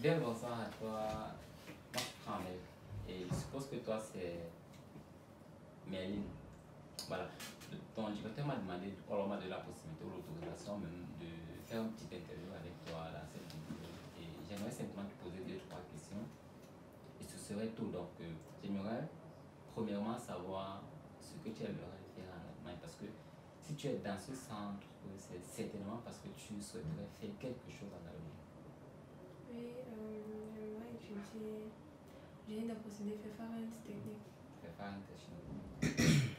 Bien, bonsoir à toi. Moi, je prends Mel. Et je suppose que toi, c'est Merlin. Voilà. Ton directeur m'a demandé, alors m'a donné la possibilité ou l'autorisation même de faire une petite interview avec toi dans cette vidéo. Et j'aimerais simplement te poser deux, trois questions. Et ce serait tout. Donc, j'aimerais premièrement savoir ce que tu aimerais faire en Allemagne. Parce que si tu es dans ce centre, c'est certainement parce que tu souhaiterais faire quelque chose en Allemagne. Oui, j'aimerais étudier. J'ai la possibilité de faire un technique. Faire une technique.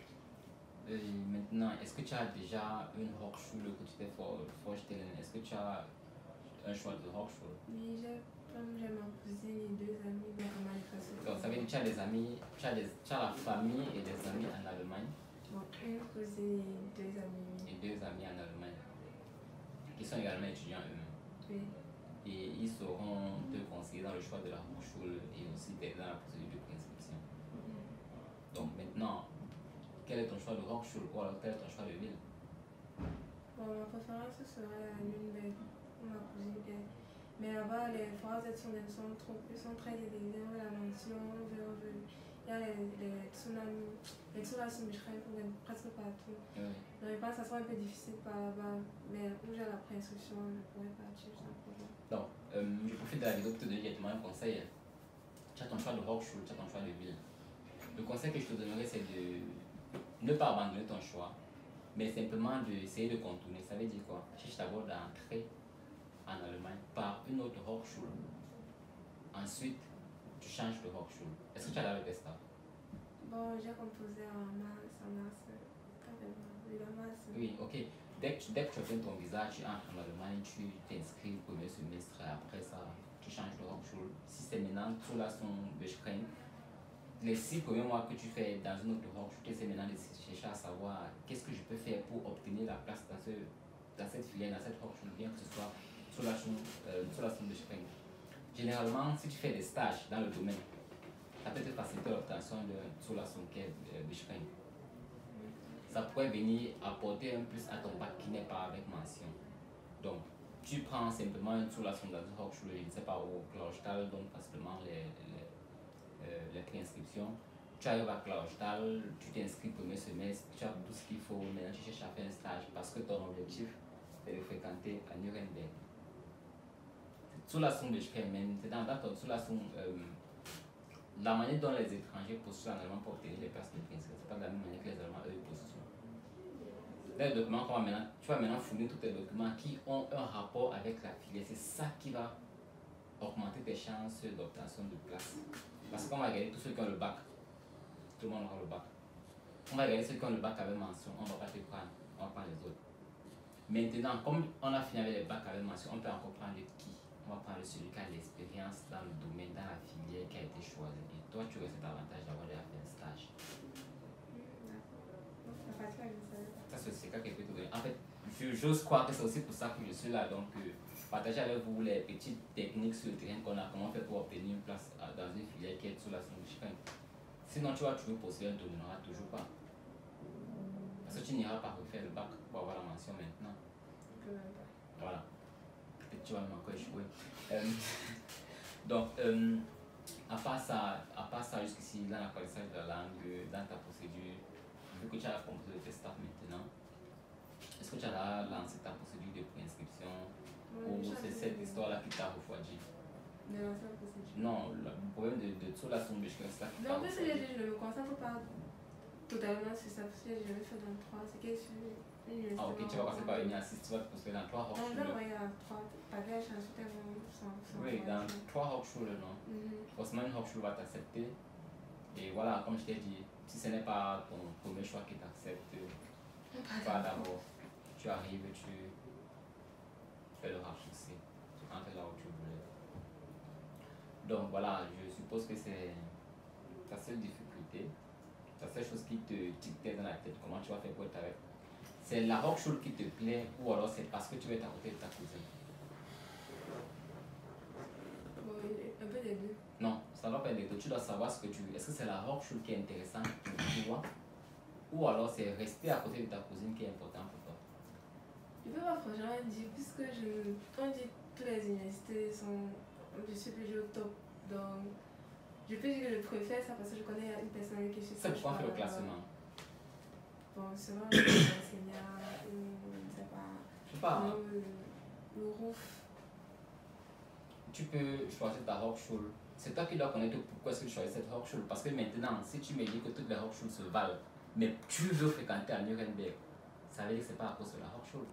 Maintenant, est-ce que tu as déjà une Hochschule que tu t'es vorstellen? Est-ce que tu as un choix de Hochschule? Oui, comme j'ai ma cousine et deux amis dans l'Allemagne. Donc, ça veut dire que tu as des amis, tu as la famille et des amis en Allemagne? Bon, une cousine et deux amis. Et deux amis en Allemagne qui sont également étudiants eux-mêmes. Oui. Et ils sauront te conseiller dans le choix de la Hochschule et aussi t'aider dans la procédure de préinscription. Donc maintenant, quel est ton choix de Hochschule ou alors quel est ton choix de ville? Bon, ma préférence serait à Nürnberg, où ma cousine est. Mais là-bas, les Voraussetzungen sont très élevées. On veut la mention, il y a les tsunamis, les tsunamis presque partout. Oui. Donc, je pense que ça sera un peu difficile par là-bas, mais où j'ai la préinscription, je pourrais partir sans problème. Donc, je profite de la vidéo pour te donner directement un conseil. Tu as ton choix de Hochschule, tu as ton choix de ville. Le conseil que je te donnerais, c'est de ne pas abandonner ton choix, mais simplement d'essayer de contourner. Ça veut dire quoi? Cherche d'abord d'entrer en Allemagne par une autre Hochschule. Ensuite, tu changes de Hochschule. Est-ce que tu as là le test? Bon, j'ai composé en mars, Oui, ok. Dès que tu obtiens ton visa, tu entres en Allemagne, tu t'inscris au premier semestre et après ça, tu changes de Hochschule. Si c'est maintenant tout là son Beschränk, les 6 premiers mois que tu fais dans une autre Hochschule, tu essaies maintenant de chercher à savoir qu'est-ce que je peux faire pour obtenir la place dans cette filière, dans cette Hochschule, bien que ce soit sur la son Beschränk. Généralement, si tu fais des stages dans le domaine, ça peut te faciliter l'obtention de Zulassung Beschränk. Ça pourrait venir apporter un plus à ton bac qui n'est pas avec mention. Donc, tu prends simplement une Zulassung dans une Hochschule, je ne sais pas où, Clausthal donne facilement les préinscriptions. Tu arrives à Clausthal, tu t'inscris premier semestre, tu as tout ce qu'il faut, maintenant tu cherches à faire un stage parce que ton objectif est de fréquenter à Nuremberg. Zulassung Beschränk, c'est dans ton Zulassung, la manière dont les étrangers postulent en allemand pour obtenir les places de préinscription, c'est pas de la même manière que les Allemands eux postulent. Les documents qu'on va maintenant, tu vas maintenant fournir tous tes documents qui ont un rapport avec la filière. C'est ça qui va augmenter tes chances d'obtention de place. Parce qu'on va regarder tous ceux qui ont le bac. Tout le monde aura le bac. On va regarder ceux qui ont le bac avec mention. On ne va pas te prendre. On va prendre les autres. Maintenant, comme on a fini avec les bacs avec mention, on peut encore prendre qui? On va prendre celui qui a l'expérience dans le domaine, dans la filière qui a été choisie. Et toi, tu aurais cet avantage d'avoir déjà fait un stage. Ça, c'est quelque chose que en fait, j'ose croire que c'est aussi pour ça que je suis là. Donc, partager avec vous les petites techniques sur le terrain qu'on a, comment faire pour obtenir une place dans une filière qui est sous la Beschränk. Sinon, tu vas toujours postuler, on ne te donnera toujours pas. Parce que tu n'iras pas refaire le bac pour avoir la mention maintenant. Voilà. Peut-être tu vas encore échouer. Donc, à part ça jusqu'ici, dans l'apprentissage de la langue, dans ta procédure, vu que tu as composé le test staff maintenant, est-ce que tu as lancé ta procédure de préinscription ou c'est cette histoire-là qui t'a refroidi? Non, le problème de tout la son Beschränk, c'est ça qui t'a refroidi. Je ne me concentre pas totalement sur ça, parce que je vais faire dans 3, c'est que sur une. Ah, ok, tu vas passer par une assist, tu vas te postuler dans 3 Hochschulen. Non, je vais à 3, pas que je suis tellement sans. Oui, dans 3 Hochschulen, non? Forcément, une Hochschule va t'accepter. Et voilà, comme je t'ai dit, si ce n'est pas ton premier choix qui t'accepte, pas d'abord. Tu arrives, tu fais le raccourci, tu entres là où tu voulais. Donc voilà, je suppose que c'est ta seule difficulté, ta seule chose qui te dicte dans la tête, comment tu vas faire pour être avec. C'est la Hochschule qui te plaît ou alors c'est parce que tu veux être à côté de ta cousine? Bon, un peu des deux. Non, ça ne va pas être des deux. Tu dois savoir ce que tu veux. Est-ce que c'est la Hochschule qui est intéressante pour toi ou alors c'est rester à côté de ta cousine qui est important pour toi? Je peux pas franchement dire, puisque on dit que toutes les universités sont je suis toujours au top. Donc, je peux dire que je préfère ça parce que je connais une personne avec qui je suis C'est pourquoi on fait le là-bas. classement. Bon, selon l'enseignant, je ne sais pas. Je sais pas. Le roof. Tu peux choisir ta Hochschule. C'est toi qui dois connaître pourquoi est-ce que tu choisis cette Hochschule. Parce que maintenant, si tu me dis que toutes les Hochschulen se valent, mais tu veux fréquenter à Nuremberg, ça veut dire que c'est pas à cause de la Hochschule.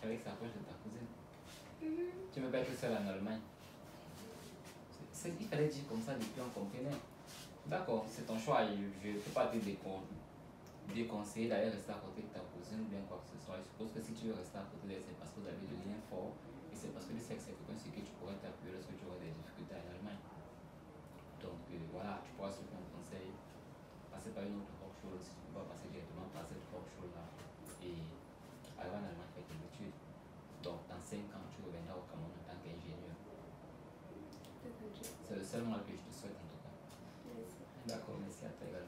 Ça veut dire que c'est à cause de ta cousine. Tu ne veux pas être seul en Allemagne. Il fallait dire comme ça depuis on comprenait. D'accord, c'est ton choix. Je ne peux pas te déconseiller d'aller rester à côté de ta cousine ou bien quoi que ce soit. Je suppose que si tu veux rester à côté d'elle, c'est parce que vous avez des liens forts et c'est parce que tu sais que c'est quelqu'un sur qui tu pourrais t'appuyer lorsque tu auras des difficultés en Allemagne. Donc voilà, tu pourras suivre un conseil, passer par une autre Hochschule si tu ne peux pas passer directement par cette Hochschule-là et aller en Allemagne faire tes études. Donc dans 5 ans, tu reviendras au Cameroun en tant qu'ingénieur. C'est le seul mal que je te souhaite en tout cas. Merci. D'accord, merci à toi également.